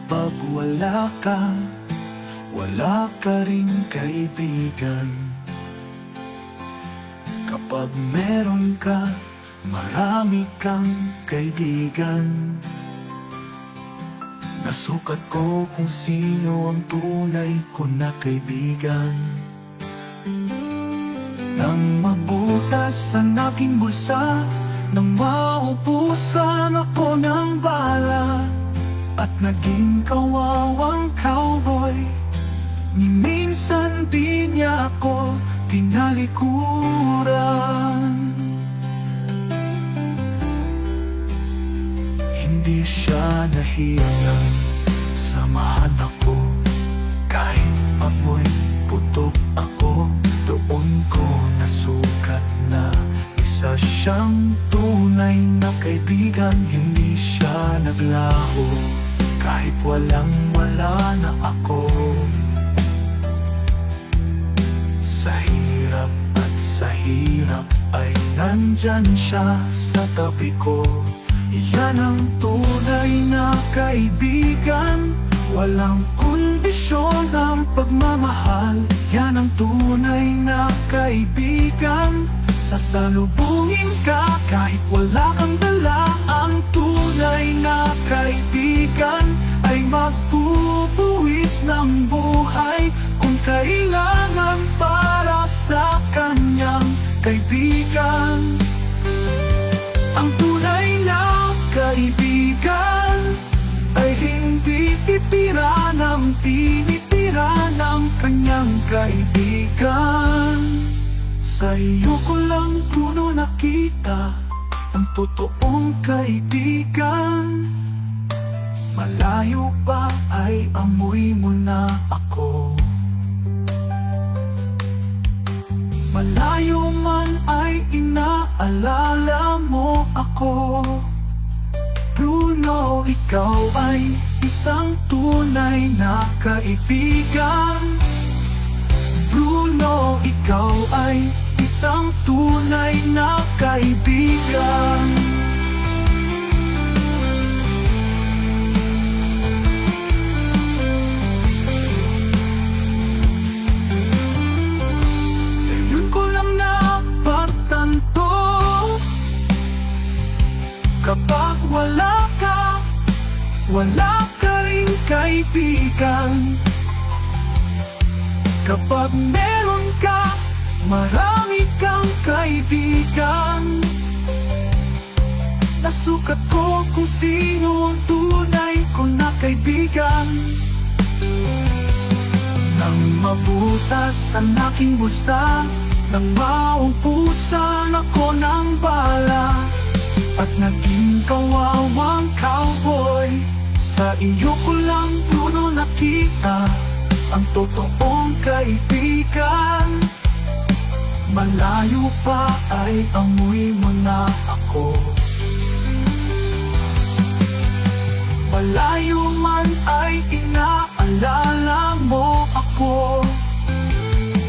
Kapag wala ka ring kaibigan. Kapag meron ka, marami kang kaibigan. Nasukat ko kung sino ang tunay ko na kaibigan. Nang mabutas ang aking bulsa, nang maubusan ako ng bala, at naging kawawang cowboy, ni minsan di niya ako tinalikuran. Hindi siya nahiyang samahan ako, kahit amoy putok ako. Doon ko nasukat na isa siyang tunay na kaibigan. Hindi siya naglaho kahit walang-wala na ako. Sa hirap at sa hirap ay nandyan siya sa tabi ko. Yan ang tunay na kaibigan, walang kondisyon ang pagmamahal. Yan ang tunay na kaibigan, sasalubungin ka kahit wala kang dala. Ang tunay na kaibigan ay magbubuwis ng buhay kung kailangan para sa kanyang kaibigan. Ang tunay na kaibigan ay hindi titira ng tinitira ng kanyang kaibigan. Sa iyo ko lang puno nakita ang totoong kaibigan. Malayo pa ay amoy mo na ako, malayo man ay inaalala mo ako. Bruno, ikaw ay isang tunay na kaibigan. Bruno, ikaw ay isang tunay na kaibigan. Ngayon ko lang napagtanto, kapag wala ka ring kaibigan. Kapag meron ka, marami kang kaibigan. Nasukat ko kung sino ang tunay ko na kaibigan. Nang mabutas ang aking bulsa, nang maubusan ako ng bala, at naging kawawang cowboy, sa iyo ko lang puno nakita ang totoong kaibigan. Malayo pa ay amoy mo na ako, malayo man ay inaalala mo ako.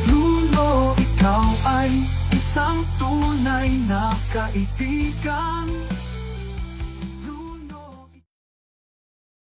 Bruno, ikaw ay isang tunay na kaibigan.